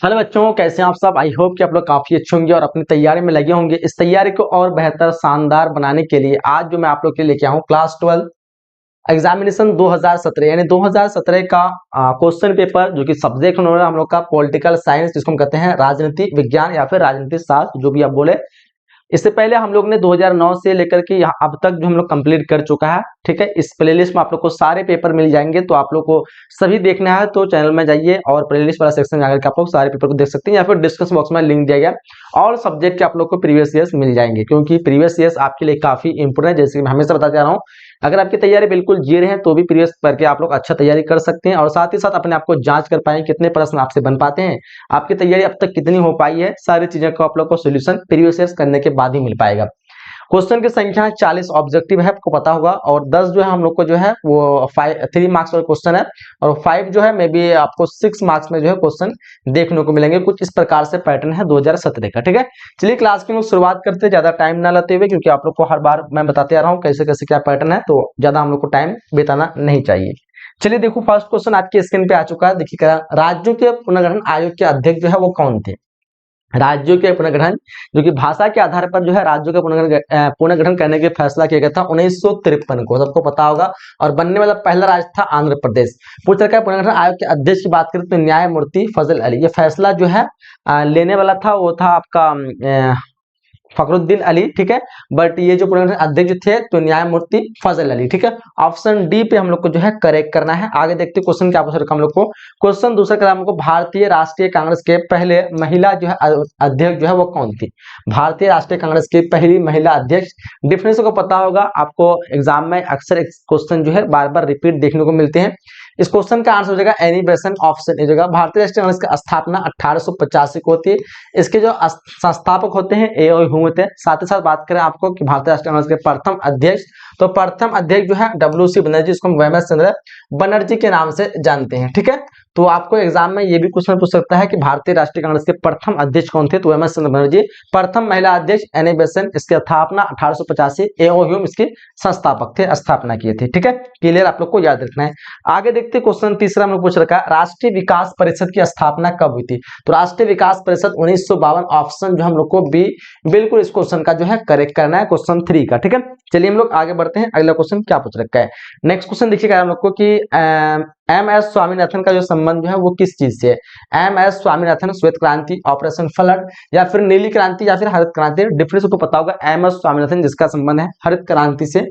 Hello बच्चों, कैसे हैं आप सब। आई होप कि आप लोग काफी अच्छे होंगे और अपनी तैयारी में लगे होंगे। इस तैयारी को और बेहतर शानदार बनाने के लिए आज जो मैं आप लोग के लिए लेके आया हूँ क्लास 12 एग्जामिनेशन 2017 यानी 2017 का क्वेश्चन पेपर, जो कि सब्जेक्ट उन्होंने हम लोग का पॉलिटिकल साइंस, जिसको हम कहते हैं राजनीति विज्ञान या फिर राजनीति शास्त्र, जो भी आप बोले। इससे पहले हम लोग ने 2009 से लेकर के यहाँ अब तक जो हम लोग कंप्लीट कर चुका है। ठीक है, इस प्लेलिस्ट में आप लोग को सारे पेपर मिल जाएंगे, तो आप लोग को सभी देखना है तो चैनल में जाइए और प्लेलिस्ट वाला सेक्शन में जाकर के आप लोग सारे पेपर को देख सकते हैं, या फिर डिस्क्रिप्शन बॉक्स में लिंक दिया गया। ऑल सब्जेक्ट के आप लोग को प्रीवियस ईयर्स मिल जाएंगे, क्योंकि प्रीवियस ईयर्स आपके लिए काफी इंपोर्टेंट है। जैसे कि मैं हमेशा बताते आ रहा हूँ, अगर आपकी तैयारी बिल्कुल जीरो है तो भी प्रीवियस करके आप लोग अच्छा तैयारी कर सकते हैं, और साथ ही साथ अपने आप को जांच कर पाए कितने प्रश्न आपसे बन पाते हैं, आपकी तैयारी अब तक कितनी हो पाई है। सारी चीजों को आप लोग को सोल्यूशन प्रीवियस ईयर्स करने के बाद ही मिल पाएगा। क्वेश्चन की संख्या 40 ऑब्जेक्टिव है, आपको पता होगा, और 10 जो है हम लोग को जो है वो 3 मार्क्स वाला क्वेश्चन है, और 5 जो है मे बी आपको 6 मार्क्स में जो है क्वेश्चन देखने को मिलेंगे। कुछ इस प्रकार से पैटर्न है 2017 का। ठीक है, चलिए क्लास की लोग शुरुआत करते हैं, ज्यादा टाइम ना लेते हुए, क्योंकि आप लोग को हर बार मैं बताते आ रहा हूँ कैसे कैसे क्या पैटर्न है, तो ज्यादा हम लोग को टाइम बिताना नहीं चाहिए। चलिए देखो, फर्स्ट क्वेश्चन आपके स्क्रीन पे आ चुका है। देखिए, राज्यों के पुनर्गठन आयोग के अध्यक्ष जो है वो कौन थे। राज्यों के पुनर्गठन, जो कि भाषा के आधार पर जो है राज्यों के पुनर्गठन करने के फैसला किया गया था 1953 को, सबको पता होगा। और बनने वाला पहला राज्य था आंध्र प्रदेश। पूछ रखा है पुनर्गठन आयोग के अध्यक्ष की बात करें तो न्यायमूर्ति फजल अली। ये फैसला जो है लेने वाला था वो था आपका फखरुद्दीन अली। ठीक है, बट ये जो पुनर्गठन अध्यक्ष थे तो न्यायमूर्ति फजल अली। ठीक है, ऑप्शन डी पे हम लोग को जो है करेक्ट करना है। आगे देखते हैं क्वेश्चन क्या पूछ रखा हम लोग को। क्वेश्चन दूसरा का हमको, भारतीय राष्ट्रीय कांग्रेस के पहले महिला जो है अध्यक्ष जो है वो कौन थी। भारतीय राष्ट्रीय कांग्रेस की पहली महिला अध्यक्ष, डिफरेंस को पता होगा आपको, एग्जाम में अक्सर क्वेश्चन जो है बार बार रिपीट देखने को मिलते हैं। इस क्वेश्चन का आंसर हो जाएगा एनी बेसेंट, ऑप्शन ए जगह। भारतीय राष्ट्रीय कांग्रेस की स्थापना 1885 को होती है। इसके जो संस्थापक होते हैं ए और ह्यू होते हैं। साथ ही साथ बात करें आपको कि भारतीय राष्ट्रीय कांग्रेस के प्रथम अध्यक्ष, तो प्रथम अध्यक्ष जो है डब्ल्यू.सी. बनर्जी, इसको हम वेमस चंद्र बनर्जी के नाम से जानते हैं। ठीक है, तो आपको एग्जाम में ये भी क्वेश्चन पूछ सकता है कि भारतीय राष्ट्रीय कांग्रेस के प्रथम अध्यक्ष कौन थे, तो वेमस चंद्र बनर्जी। प्रथम महिला अध्यक्ष एनी बेसेंट, इसकी स्थापना 1885, ए ओ ह्यूम इसके संस्थापक थे, स्थापना किए थे। ठीक है, क्लियर, आप लोग को याद रखना है। आगे देखते क्वेश्चन तीसरा में पूछ रखा है, राष्ट्रीय विकास परिषद की स्थापना कब हुई थी। तो राष्ट्रीय विकास परिषद 1952, ऑप्शन जो हम लोग को बी बिल्कुल इस क्वेश्चन का जो है करेक्ट करना है, क्वेश्चन 3 का। ठीक है, चलिए हम लोग आगे बढ़ते हैं। अगला क्वेश्चन क्या पूछ रखा है। नेक्स्ट क्वेश्चन देखिएगा हम लोग को कि एम एस स्वामीनाथन का जो संबंध जो है वो किस चीज से है। एम एस स्वामीनाथन, श्वेत क्रांति, ऑपरेशन फ्लड, या फिर नीली क्रांति, या फिर हरित क्रांति। डिफरेंस को पता होगा। एम एस स्वामीनाथन जिसका संबंध है हरित क्रांति से।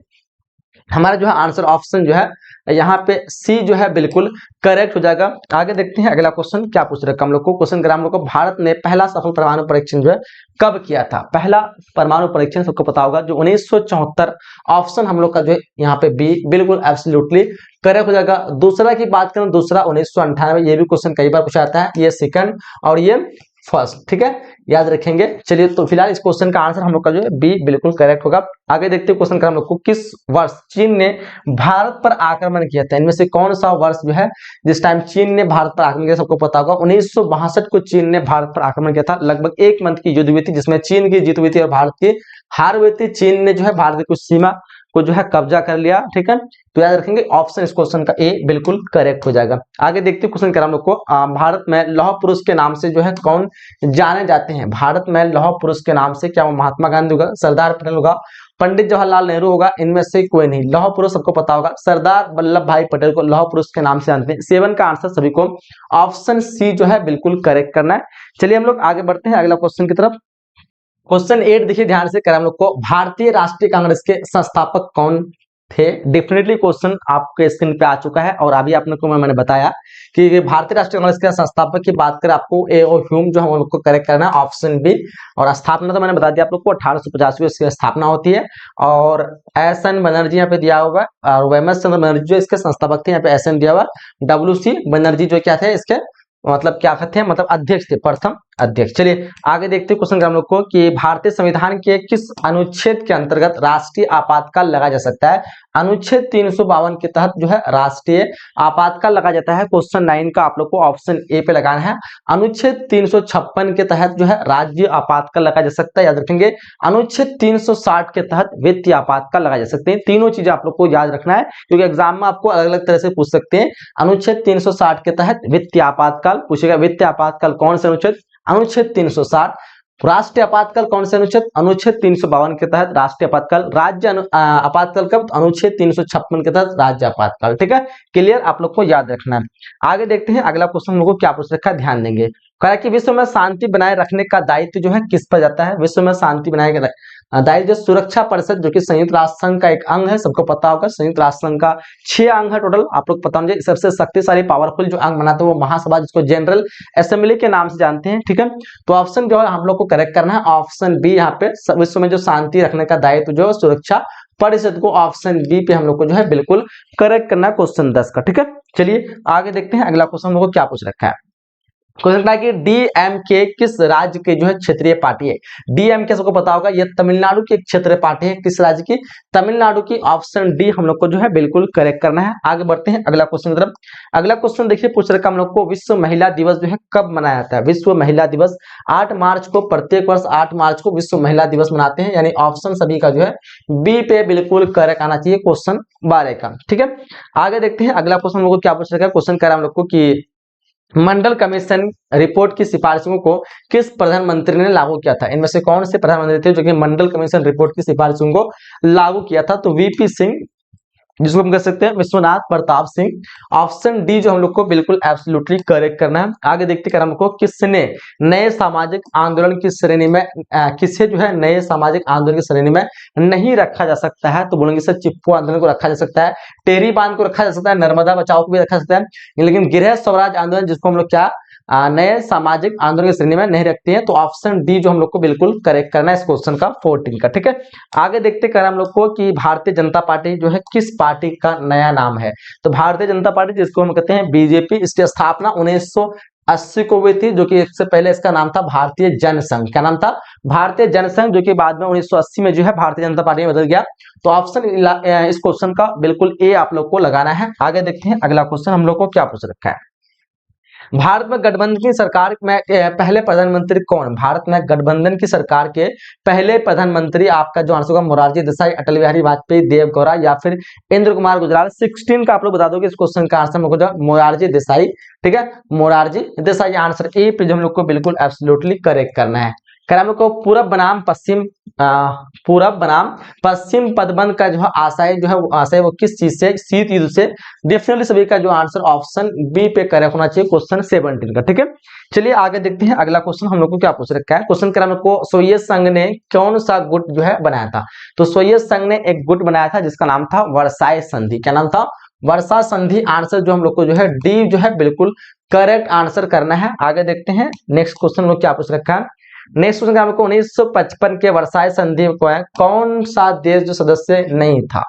हमारा जो है आंसर ऑप्शन जो है यहाँ पे सी जो है बिल्कुल करेक्ट हो जाएगा। आगे देखते हैं अगला क्वेश्चन क्या पूछ रखा हम लोग को। क्वेश्चन हम लोग को, भारत ने पहला सफल परमाणु परीक्षण जो है कब किया था। पहला परमाणु परीक्षण सबको पता होगा जो 1974, ऑप्शन हम लोग का जो है यहाँ पे बी बिल्कुल एब्सोल्युटली करेक्ट हो जाएगा। दूसरा की बात करें, दूसरा 1998, ये भी क्वेश्चन कई बार पूछा जाता है, ये सेकंड और ये फर्स्ट। ठीक है, याद रखेंगे। चलिए, तो फिलहाल इस क्वेश्चन का आंसर हम लोग का जो है बी बिल्कुल करेक्ट होगा। आगे देखते हैं क्वेश्चन का हम लोग को, किस वर्ष चीन ने भारत पर आक्रमण किया था। इनमें से कौन सा वर्ष जो है जिस टाइम चीन ने भारत पर आक्रमण किया, सबको पता होगा 1962 को चीन ने भारत पर आक्रमण किया था। लगभग 1 मंथ की युद्ध हुई थी, जिसमें चीन की जीत हुई थी और भारत की हार हुई थी। चीन ने जो है भारत की कुछ सीमा को जो है कब्जा कर लिया। ठीक है, तो याद रखेंगे ऑप्शन इस क्वेश्चन का ए बिल्कुल करेक्ट हो जाएगा। आगे देखते हैं क्वेश्चन क्या हम लोग को, भारत में लौह पुरुष के नाम से जो है कौन जाने जाते हैं। भारत में लौह पुरुष के नाम से क्या वो महात्मा गांधी होगा, सरदार पटेल होगा, पंडित जवाहरलाल नेहरू होगा, इनमें से कोई नहीं। लौह पुरुष सबको पता होगा, सरदार वल्लभ भाई पटेल को लौह पुरुष के नाम से जानते हैं। 7 का आंसर सभी को ऑप्शन सी जो है बिल्कुल करेक्ट करना है। चलिए हम लोग आगे बढ़ते हैं अगला क्वेश्चन की तरफ। क्वेश्चन 8 देखिए ध्यान से कर हम लोग को, भारतीय राष्ट्रीय कांग्रेस के संस्थापक कौन थे। डेफिनेटली क्वेश्चन आपके स्क्रीन पे आ चुका है, और अभी आपने को मैंने बताया कि भारतीय राष्ट्रीय कांग्रेस के संस्थापक की बात करें आपको ए और ह्यूम जो है हम लोग को करेक्ट करना है, ऑप्शन बी। और स्थापना तो मैंने बता दिया आप लोग को, 1885 में इसकी स्थापना होती है। और एस एन बनर्जी यहाँ पे दिया हुआ, और वेमस चंद्र बनर्जी जो इसके संस्थापक थे, यहाँ पे एस एन दिया हुआ। डब्ल्यू.सी. बनर्जी जो क्या थे इसके मतलब क्या थे, मतलब अध्यक्ष थे, प्रथम अध्यक्ष। चलिए आगे देखते हैं क्वेश्चन हम लोग को कि भारतीय संविधान के किस अनुच्छेद के अंतर्गत राष्ट्रीय आपातकाल लगाया जा सकता है। अनुच्छेद 352 के तहत जो है राष्ट्रीय आपातकाल लगाया जाता है। क्वेश्चन 9 का आप लोग को ऑप्शन ए पे लगाना है। अनुच्छेद 356 के तहत जो है राज्य आपातकाल लगाया जा सकता है, याद रखेंगे। अनुच्छेद 360 के तहत वित्तीय आपातकाल लगाए जा सकते हैं। तीनों चीजें आप लोग को याद रखना है, क्योंकि एग्जाम में आपको अलग अलग तरह से पूछ सकते हैं। अनुच्छेद 360 के तहत वित्तीय आपातकाल, आपातकाल पूछेगा, वित्तीय आपातकाल कौन से अनुच्छेद, अनुच्छेद 360। राष्ट्रीय आपातकाल कौन से अनुच्छेद, अनुच्छेद 352 के तहत राष्ट्रीय आपातकाल। राज्य आपातकाल कब, अनुच्छेद 356 के तहत राज्य आपातकाल। ठीक है, क्लियर, आप लोग को याद रखना है। आगे देखते हैं अगला क्वेश्चन हम लोग को क्या पूछ रखा है, ध्यान देंगे। कहा कि विश्व में शांति बनाए रखने का दायित्व जो है किस पर जाता है, विश्व में शांति बनाए दायित्व सुरक्षा परिषद जो कि संयुक्त राष्ट्र संघ का एक अंग है, सबको पता होगा। संयुक्त राष्ट्र संघ का 6 अंग है टोटल, आप लोग पता होंगे। सबसे शक्तिशाली पावरफुल जो अंग बनाते हैं वो महासभा, जिसको जनरल असेंबली के नाम से जानते हैं। ठीक है, तो ऑप्शन जो है हम लोग को करेक्ट करना है ऑप्शन बी। यहाँ पे विश्व में जो शांति रखने का दायित्व जो सुरक्षा परिषद को, ऑप्शन बी पे हम लोग को जो है बिल्कुल करेक्ट करना है क्वेश्चन 10 का। ठीक है, चलिए आगे देखते हैं अगला क्वेश्चन हम लोग को क्या पूछ रखा है। क्वेश्चन था कि डीएमके किस राज्य के जो है क्षेत्रीय पार्टी है। डीएमके सबको पता होगा, ये तमिलनाडु की एक क्षेत्रीय पार्टी है। किस राज्य की, तमिलनाडु की। ऑप्शन डी हम लोग को जो है बिल्कुल करेक्ट करना है। आगे बढ़ते हैं अगला क्वेश्चन की तरफ। अगला क्वेश्चन देखिए पूछ रखा हम लोग को, विश्व महिला दिवस जो है कब मनाया जाता है। विश्व महिला दिवस 8 मार्च को, प्रत्येक वर्ष 8 मार्च को विश्व महिला दिवस मनाते हैं, यानी ऑप्शन सभी का जो है बी पे बिल्कुल करेक्ट आना चाहिए क्वेश्चन 12 का। ठीक है, आगे देखते हैं अगला क्वेश्चन हम लोग को क्या पूछ रखा है। क्वेश्चन कह रहा है हम लोग को कि मंडल कमीशन रिपोर्ट की सिफारिशों को किस प्रधानमंत्री ने लागू किया था। इनमें से कौन से प्रधानमंत्री थे जो कि मंडल कमीशन रिपोर्ट की सिफारिशों को लागू किया था, तो वीपी सिंह, जिसको हम कह सकते हैं विश्वनाथ प्रताप सिंह। ऑप्शन डी जो हम लोग को बिल्कुल एब्सोल्युटली करेक्ट करना है। आगे देखते हैं हमको, किसने नए सामाजिक आंदोलन की श्रेणी में किसे जो है नए सामाजिक आंदोलन की श्रेणी में नहीं रखा जा सकता है, तो बोलेंगे सर चिपको आंदोलन को रखा जा सकता है, टेरी बांध को रखा जा सकता है, नर्मदा बचाओ को भी रखा जा सकता है, लेकिन गृह स्वराज आंदोलन जिसको हम लोग क्या नए सामाजिक आंदोलन की श्रेणी में नहीं रखते हैं, तो ऑप्शन डी जो हम लोग को बिल्कुल करेक्ट करना है इस क्वेश्चन का 14 का। ठीक है, आगे देखते कर हम लोग को कि भारतीय जनता पार्टी जो है किस पार्टी का नया नाम है। तो भारतीय जनता पार्टी जिसको हम कहते हैं बीजेपी, इसकी स्थापना 1980 को हुई थी, जो कि इससे पहले इसका नाम था भारतीय जनसंघ। क्या नाम था, भारतीय जनसंघ, जो कि बाद में 1980 में जो है भारतीय जनता पार्टी में बदल गया। तो ऑप्शन इस क्वेश्चन का बिल्कुल ए आप लोग को लगाना है। आगे देखते हैं अगला क्वेश्चन हम लोग को क्या पूछ रखा है। भारत में गठबंधन की सरकार में पहले प्रधानमंत्री कौन। भारत में गठबंधन की सरकार के पहले प्रधानमंत्री आपका जो आंसर होगा मोरारजी देसाई, अटल बिहारी वाजपेयी, देव गौड़ा या फिर इंद्र कुमार गुजराल। 16 का आप लोग बता दोगे इस क्वेश्चन का आंसर मुझे मोरारजी देसाई। ठीक है, मोरारजी देसाई आंसर ए पे जो हम लोग को बिल्कुल एब्सोल्युटली करेक्ट करना है। हम लोग को पूरब बनाम पश्चिम पदबंध का जो आशय वो किस चीज से, शीत युद्ध से। डेफिनेटली सभी का जो आंसर ऑप्शन बी पे करेक्ट होना चाहिए क्वेश्चन 17 का। ठीक है, चलिए आगे देखते हैं अगला क्वेश्चन हम लोग को क्या पूछ रखा है। क्वेश्चन कर हम लोग को, सोवियत संघ ने कौन सा गुट जो है बनाया था। तो सोवियत संघ ने एक गुट बनाया था जिसका नाम था वर्साई संधि। क्या नाम था, वर्षा संधि। आंसर जो हम लोग को जो है डी जो है बिल्कुल करेक्ट आंसर करना है। आगे देखते हैं नेक्स्ट क्वेश्चन लोग क्या पूछ रखा है। नेक्स्ट क्वेश्चन हमको 1955 के वर्साई संधि को है, कौन सा देश जो सदस्य नहीं था।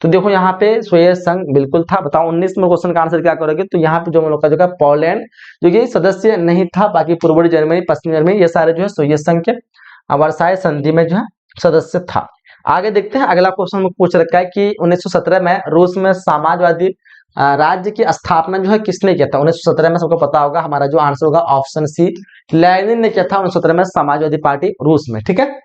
तो देखो यहाँ पे सोवियत संघ बिल्कुल था। बताओ 19 में क्वेश्चन का आंसर क्या करोगे। तो यहाँ पे जो हम लोग का जो है पोलैंड जो कि सदस्य नहीं था, बाकी पूर्वी जर्मनी, पश्चिमी जर्मनी, ये सारे जो है सोवियत संघ के वर्साई संधि में जो है सदस्य था। आगे देखते हैं अगला क्वेश्चन पूछ रखा है कि 1917 में रूस में समाजवादी राज्य की स्थापना जो है किसने किया था। 1917 में सबको पता होगा, हमारा जो आंसर होगा ऑप्शन सी, लेनिन ने किया था 1917 में समाजवादी पार्टी रूस में। ठीक है,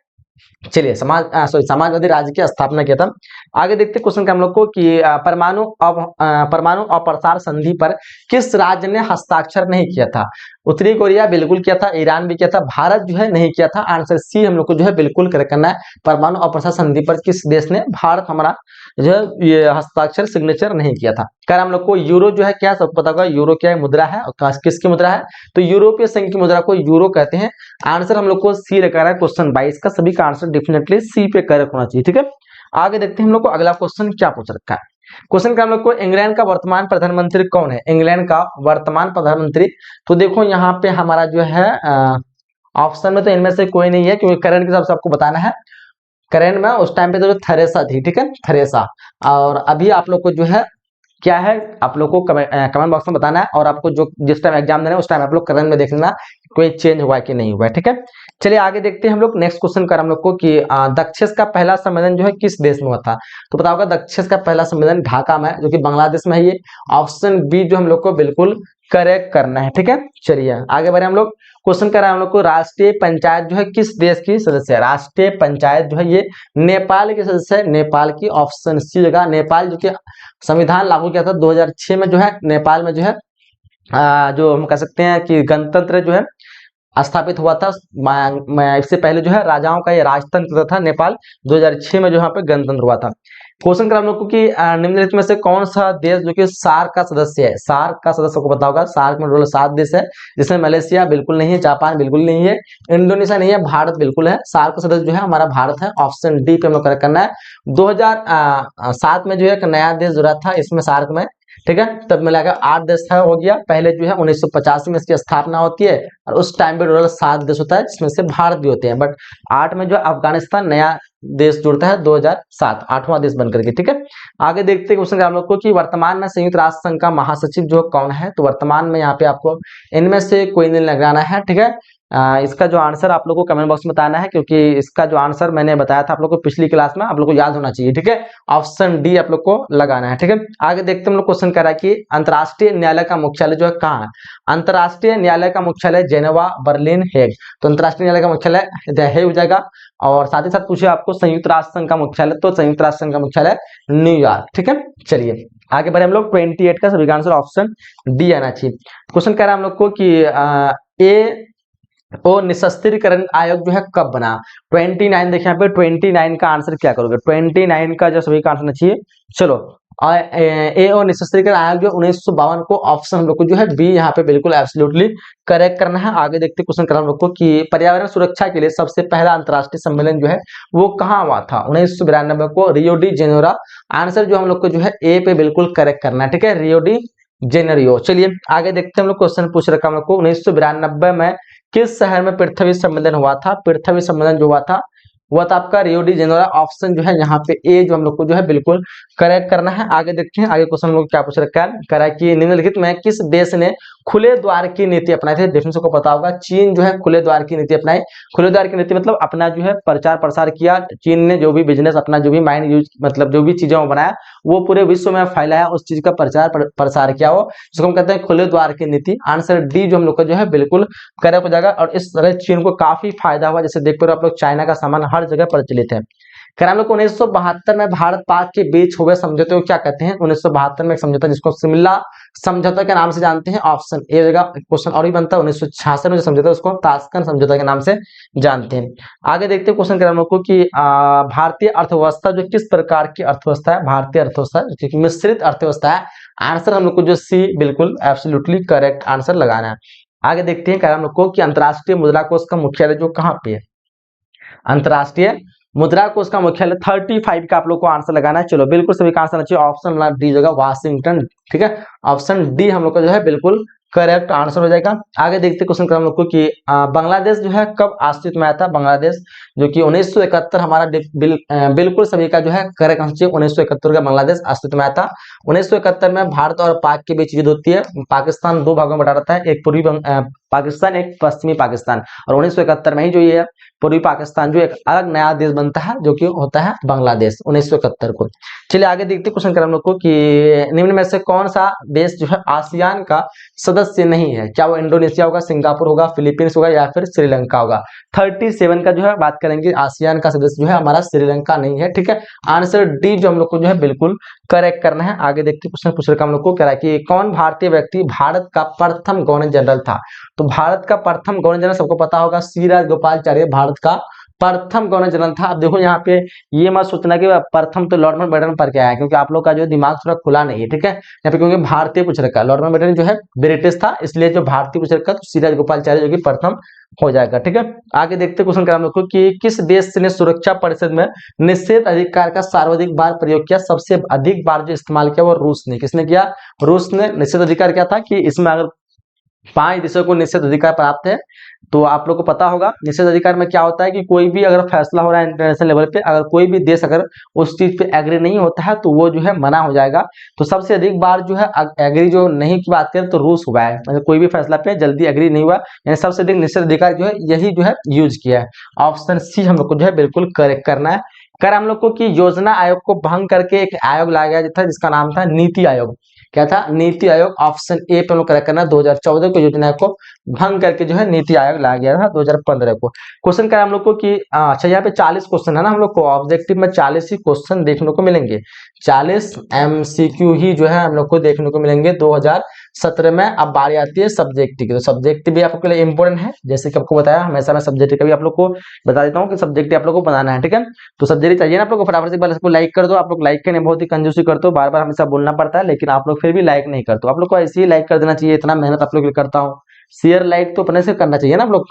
चलिए समाजवादी राज्य की स्थापना किया था। आगे देखते क्वेश्चन का हम लोग को कि परमाणु अप्रसार संधि पर किस राज्य ने हस्ताक्षर नहीं किया था। उत्तरी कोरिया बिल्कुल किया था, ईरान भी किया था, भारत जो है नहीं किया था। आंसर सी हम लोग को जो है बिल्कुल करेक्ट करना है। परमाणु अप्रसार संधि पर किस देश ने, भारत हमारा जो है ये हस्ताक्षर सिग्नेचर नहीं किया था। कर हम लोग को यूरो जो है क्या, सबको पता होगा यूरो क्या मुद्रा है और किसकी मुद्रा है, तो यूरोपीय संघ की मुद्रा को यूरो कहते हैं। आंसर हम लोग को सी रखा है क्वेश्चन 22 का। सभी का आंसर डेफिनेटली सी पे करेक्ट होना चाहिए। ठीक है, आगे देखते हैं हम लोग को अगला क्वेश्चन क्या पूछ रखा है। क्वेश्चन का हम लोग को, इंग्लैंड का वर्तमान प्रधानमंत्री कौन है। इंग्लैंड का वर्तमान प्रधानमंत्री, तो देखो यहाँ पे हमारा जो है ऑप्शन में तो इनमें से कोई नहीं है, क्योंकि करंट के हिसाब से आपको बताना है। करंट में उस टाइम पे तो थेरेसा थी। ठीक है, थेरेसा। और अभी आप लोग को जो है क्या है, आप लोग को कमेंट बॉक्स में बताना है, और आपको जो जिस टाइम एग्जाम देना है उस टाइम आप लोग करंट में देख लेना कोई चेंज हुआ है कि नहीं हुआ है। ठीक है, चलिए आगे देखते हैं हम लोग नेक्स्ट क्वेश्चन कर हम लोग को कि दक्षिण का पहला सम्मेलन जो है किस देश में हुआ था। तो पता होगा दक्षिण का पहला सम्मेलन ढाका में, जो कि बांग्लादेश में है। ये ऑप्शन बी जो हम लोग को बिल्कुल करेक्ट करना है। ठीक है, चलिए आगे बढ़े हम लोग। क्वेश्चन कर रहे हैं हम लोग को, राष्ट्रीय पंचायत जो है किस देश की सदस्य है। राष्ट्रीय पंचायत जो है ये नेपाल की सदस्य है, नेपाल की। ऑप्शन सी जगह नेपाल, जो कि संविधान लागू किया था 2006 में जो है नेपाल में जो है जो हम कह सकते हैं कि गणतंत्र जो है स्थापित हुआ था। इससे पहले जो है राजाओं का ये राजतंत्र था नेपाल। 2006 में जो यहाँ पे गणतंत्र हुआ था। क्वेश्चन कर हम लोग को कि निम्नलिखित में से कौन सा देश जो कि सार्क का सदस्य है। सार्क का सदस्य को पता होगा, सार्क में टोटल 7 देश है, जिसमें मलेशिया बिल्कुल नहीं है, जापान बिल्कुल नहीं है, इंडोनेशिया नहीं है, भारत बिल्कुल है। सार्क का सदस्य जो है हमारा भारत है। ऑप्शन डी पे हम लोग करेक्ट करना है। 2007 में जो है एक नया देश जुड़ा था इसमें सार्क में, ठीक है। तब मिलाकर 8 देश था, हो गया। पहले जो है 1985 में इसकी स्थापना होती है और उस टाइम पे टोटल 7 देश होता है, जिसमें से भारत भी होते हैं। बट 8 में जो अफगानिस्तान नया देश जुड़ता है 2007, 8वां देश बनकर के, ठीक है। आगे देखते हैं क्वेश्चन हम लोग को कि वर्तमान में संयुक्त राष्ट्र संघ का महासचिव जो कौन है। तो वर्तमान में यहाँ पे आपको इनमें से कोई नहीं लगाना है, ठीक है। इसका जो आंसर आप लोग को कमेंट बॉक्स में बताना है, क्योंकि इसका जो आंसर मैंने बताया था आप लोग को पिछली क्लास में, आप लोग को याद होना चाहिए, ठीक है। ऑप्शन डी आप लोग को लगाना है, ठीक है। आगे देखते हैं हम लोग क्वेश्चन कर रहा है कि अंतर्राष्ट्रीय न्यायालय का मुख्यालय जो है कहाँ है। अंतर्राष्ट्रीय न्यायालय का मुख्यालय जेनेवा, बर्लिन, हेग। तो अंतर्राष्ट्रीय न्यायालय का मुख्यालय हेग हो जाएगा। और साथ ही साथ पूछे आपको संयुक्त राष्ट्र संघ का मुख्यालय, तो संयुक्त राष्ट्र संघ का मुख्यालय न्यूयॉर्क, ठीक है। चलिए आगे बढ़े हम लोग। 28 का सभी का आंसर ऑप्शन डी आना चाहिए। क्वेश्चन कह रहा है हम लोग को कि ए ओ निशस्त्रीकरण आयोग जो है कब बना। 29 देखिए यहाँ पे 29 का आंसर क्या करोगे। 29 का जो सभी का आंसर चाहिए। चलो ए ओ निशस्त्रीकरण आयोग जो 1952 को, ऑप्शन हम लोग को जो है बी यहाँ पे बिल्कुल एब्सोल्युटली करेक्ट करना है। आगे देखते क्वेश्चन कर हम लोग को कि पर्यावरण सुरक्षा के लिए सबसे पहला अंतर्राष्ट्रीय सम्मेलन जो है वो कहाँ हुआ था। 1992 को रियो डी जेनेरो। आंसर जो हम लोग को जो है ए पे बिल्कुल करेक्ट करना है, ठीक है, रियो डी जेनेरियो। चलिए आगे देखते हैं हम लोग। क्वेश्चन पूछ रखा हम लोग को 1992 में किस शहर में पृथ्वी सम्मेलन हुआ था। पृथ्वी सम्मेलन जो हुआ था वह था आपका रियो डी जेनेरो। ऑप्शन जो है यहाँ पे ए जो हम लोग को जो है बिल्कुल करेक्ट करना है। आगे देखते हैं आगे क्वेश्चन हम लोग क्या पूछ रखा है, कह रहा है कि निम्नलिखित में किस देश ने खुले द्वार की नीति अपनाई थी। डेफिनेशन को पता होगा, चीन जो है खुले द्वार की नीति अपनाई। खुले द्वार की नीति मतलब अपना जो है प्रचार प्रसार किया। चीन ने जो भी बिजनेस, अपना जो भी माइंड यूज, मतलब जो भी चीजें वो बनाया वो पूरे विश्व में फैलाया, उस चीज का प्रचार प्रसार किया हो, जिसको हम कहते हैं खुले द्वार की नीति। आंसर डी जो हम लोग का जो है बिल्कुल करेक्ट हो जाएगा। और इस तरह चीन को काफी फायदा हुआ, जैसे देख पा रहे हो आप लोग, चाइना का सामान हर जगह प्रचलित है। खैर हम लोग को 1972 में भारत पाक के बीच हुए समझौते को क्या कहते हैं। 1972 में एक समझौता जिसको शिमला समझौता के नाम से जानते हैं। ऑप्शन ए जगह क्वेश्चन और भी बनता है। 1966 में जो समझौता उसको ताशकंद समझौता के नाम से जानते हैं। आगे देखते हैं क्वेश्चन कर हम लोग को कि भारतीय अर्थव्यवस्था जो किस प्रकार की अर्थव्यवस्था है। भारतीय अर्थव्यवस्था मिश्रित अर्थव्यवस्था है। आंसर हम लोग को जो सी बिल्कुल एब्सोल्युटली करेक्ट आंसर लगाना है। आगे देखते हैं कह हम लोग को कि अंतर्राष्ट्रीय मुद्रा कोष का मुख्यालय जो कहाँ पे है। अंतर्राष्ट्रीय मुद्रा कोष का मुख्यालय 35 का आप लोग को आंसर लगाना है। चलो बिल्कुल सभी का आंसर चाहिए। ऑप्शन डी जगह वाशिंगटन, ठीक है। ऑप्शन डी हम लोग का जो है बिल्कुल करेक्ट आंसर हो जाएगा। आगे देखते क्वेश्चन कर हम लोग को कि बांग्लादेश जो है कब अस्तित्व में आया था। बांग्लादेश जो कि 1971 हमारा बिल्कुल सभी का जो है करेक्ट आंसर चाहिए। 1971 का बांग्लादेश अस्तित्व में आया था। 1971 में भारत और पाक के बीच युद्ध होती है। पाकिस्तान 2 भागों में बटा रहता है, एक पूर्वी पाकिस्तान, एक पश्चिमी पाकिस्तान। और 1971 में ही जो ये पूर्वी पाकिस्तान जो एक अलग नया देश बनता है, जो कि होता है बांग्लादेश 1971 को। चलिए आगे देखते क्वेश्चन कर हम लोग को कि निम्न में से कौन सा देश जो है आसियान का सदस्य नहीं है। क्या वो इंडोनेशिया होगा, सिंगापुर होगा, फिलीपींस होगा या फिर श्रीलंका होगा। 37 का जो है बात करेंगे। आसियान का सदस्य जो है हमारा श्रीलंका नहीं है, ठीक है। आंसर डी जो हम लोग को जो है बिल्कुल करेक्ट करना है। आगे देखते क्वेश्चन पूछ रखा हम लोग को, कह रहा है कि कौन भारतीय व्यक्ति भारत का प्रथम गवर्नर जनरल था। तो भारत का प्रथम गवर्नर जनरल सबको पता होगा, सी राजगोपालाचारी भारत का प्रथम गवर्नर जनरल था। अब देखो यहाँ पे ये मत सोचना कि प्रथम तो लॉर्ड माउंटबेटन पर क्या है, क्योंकि आप लोग का जो दिमाग थोड़ा खुला नहीं है, ठीक है। यहाँ पे क्योंकि भारतीय पूछ रखा है, लॉर्ड माउंटबेटन जो है ब्रिटिश था, इसलिए जो भारतीय पूछ रखा तो सी राजगोपालाचारी जो कि प्रथम हो जाएगा, ठीक है। आगे देखते क्वेश्चन कर हम लोग को कि किस देश ने सुरक्षा परिषद में निषेध अधिकार का सर्वाधिक बार प्रयोग किया। सबसे अधिक बार जो इस्तेमाल किया वो रूस ने। किसने किया? रूस ने। निषेध अधिकार क्या था कि इसमें अगर 5 देशों को निषेध अधिकार प्राप्त है, तो आप लोग को पता होगा निषेध अधिकार में क्या होता है कि कोई भी अगर फैसला हो रहा है इंटरनेशनल लेवल पे, अगर कोई भी देश अगर उस चीज पे एग्री नहीं होता है तो वो जो है मना हो जाएगा। तो सबसे अधिक बार जो है एग्री जो नहीं की बात करें तो रूस हुआ है, मतलब कोई भी फैसला पे जल्दी एग्री नहीं हुआ, यानी सबसे अधिक निषेध अधिकार जो है यही जो है यूज किया है। ऑप्शन सी हम लोग को जो है बिल्कुल करेक्ट करना है। कर हम लोग को कि योजना आयोग को भंग करके एक आयोग लाया गया था जिसका नाम था नीति आयोग। क्या था? नीति आयोग। ऑप्शन ए पे हम लोग करेक्ट करना। 2014 को योजना को भंग करके जो है नीति आयोग लाया गया था 2015 को। क्वेश्चन क्या हम लोग को कि अच्छा यहाँ पे 40 क्वेश्चन है ना, हम लोग को ऑब्जेक्टिव में 40 ही क्वेश्चन देखने को मिलेंगे। 40 MCQ ही जो है हम लोग को देखने को मिलेंगे 2017 में अब बारी आती है सब्जेक्टिव की। तो सब्जेक्टिव भी आपके लिए इंपॉर्टेंट है, जैसे कि आपको बताया हमेशा मैं सब्जेक्टिव का भी आप लोग को बता देता हूँ कि सब्जेक्टिव आप लोग को बनाना है, ठीक है। तो सब्जेक्टिव चाहिए ना आप लोग को, फटाफट से एक बार इसको लाइक कर दो। आप लोग लाइक करने बहुत ही कंजूसी करते हो, बार बार हमेशा बोलना पड़ता है, लेकिन आप लोग फिर भी लाइक नहीं करते हो। आप लोग को ऐसे ही लाइक कर देना चाहिए, इतना मेहनत आप लोग के लिए करता हूँ। शेयर लाइक तो अपने से करना चाहिए ना आप लोग,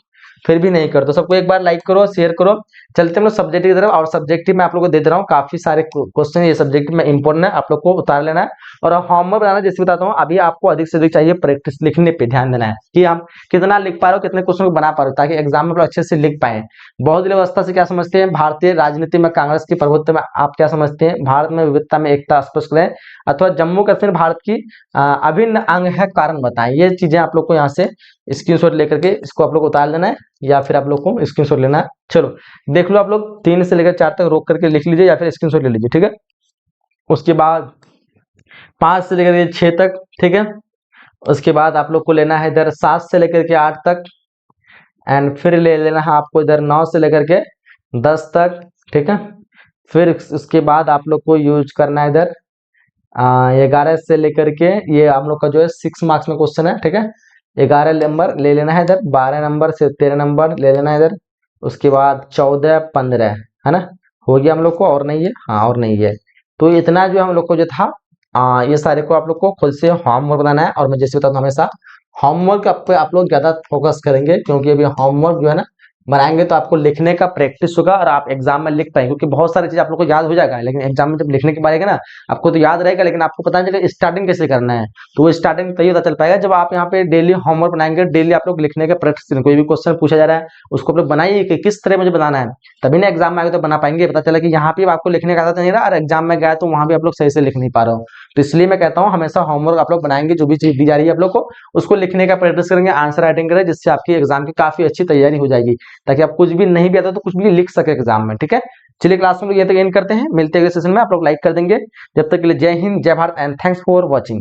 फिर भी नहीं करते। सबको एक बार लाइक करो, शेयर करो। चलते हम लोग सब्जेक्टिव की तरफ। और सब्जेक्टिव में आप लोग को दे दे रहा हूँ काफी सारे क्वेश्चन, ये सब्जेक्टिव में इंपॉर्टेंट है, आप लोग को उतार लेना है। और होमवर्क बनाना जैसे बताता हूँ, अभी आपको अधिक से अधिक चाहिए प्रैक्टिस, लिखने पे ध्यान देना है कि हम कितना लिख पा रहे हो, कितने क्वेश्चन को बना पा रहे हो, ताकि एग्जाम में आप लोग अच्छे से लिख पाए। बहुत व्यवस्था से क्या समझते हैं, भारतीय राजनीति में कांग्रेस की प्रभुत्व में आप क्या समझते हैं, भारत में विविधता में एकता स्पष्ट करें, अथवा जम्मू कश्मीर भारत की अभिन्न अंग है, कारण बताएं। ये चीजें आप लोग को यहाँ से स्क्रीनशॉट लेकर के इसको आप लोग उतार लेना है, या फिर आप लोग को स्क्रीनशॉट लेना है। चलो देख लो, आप लोग 3 से लेकर 4 तक रोक करके लिख लीजिए, या फिर स्क्रीनशॉट ले लीजिए, ठीक है। उसके बाद 5 से लेकर के 6 तक, ठीक है। उसके बाद आप लोग को लेना है इधर 7 से लेकर के 8 तक, एंड फिर ले लेना है आपको इधर 9 से लेकर के 10 तक, ठीक है। फिर उसके बाद आप लोग को यूज करना है इधर 11 से लेकर के, ये आप लोग का जो है 6 मार्क्स में क्वेश्चन है, ठीक है। 11 नंबर ले लेना है इधर, 12 नंबर से 13 नंबर ले लेना है इधर। उसके बाद 14 15 है ना, हो गया हम लोग को, और नहीं है, हाँ और नहीं है। तो इतना जो हम लोग को जो था ये सारे को आप लोग को खुद से होमवर्क बनाना है। और मैं जैसे बताता हूँ हमेशा होमवर्क पे आप लोग ज्यादा फोकस करेंगे, क्योंकि अभी होमवर्क जो है ना बनाएंगे तो आपको लिखने का प्रैक्टिस होगा और आप एग्जाम में लिख पाएंगे, क्योंकि बहुत सारी चीज आप लोग को याद हो जाएगा, लेकिन एग्जाम में जब लिखने के बाद आएगा ना आपको तो याद रहेगा, लेकिन आपको पता नहीं चलेगा स्टार्टिंग कैसे करना है। तो वो स्टार्टिंग तभी पता चल पाएगा जब आप यहाँ पे डेली होमवर्क बनाएंगे, डेली आप लोग लिखने का प्रैक्टिस करेंगे। कोई भी क्वेश्चन पूछा जा रहा है उसको आप लोग बनाइए कि किस तरह मुझे बनाना है, तभी ना एग्जाम में आगे तो बना पाएंगे। पता चला कि यहाँ पे आपको लिखने का आता नहीं रहा और एग्जाम में गया तो वहां भी आप लोग सही से लिख नहीं पा रहे हो। तो इसलिए मैं कहता हूँ हमेशा होमवर्क आप लोग बनाएंगे, जो भी चीज दी जा रही है आप लोग को उसको लिखने का प्रैक्टिस करेंगे, आंसर राइटिंग करें, जिससे आपकी एग्जाम की काफी अच्छी तैयारी हो जाएगी, ताकि आप कुछ भी नहीं भी आता तो कुछ भी लिख सके एग्जाम में, ठीक है। चलिए क्लास में लोग ये तक एंड करते हैं, मिलते हैं अगले सेशन में। आप लोग लाइक कर देंगे। जब तक के लिए जय हिंद, जय Bharat and thanks for watching.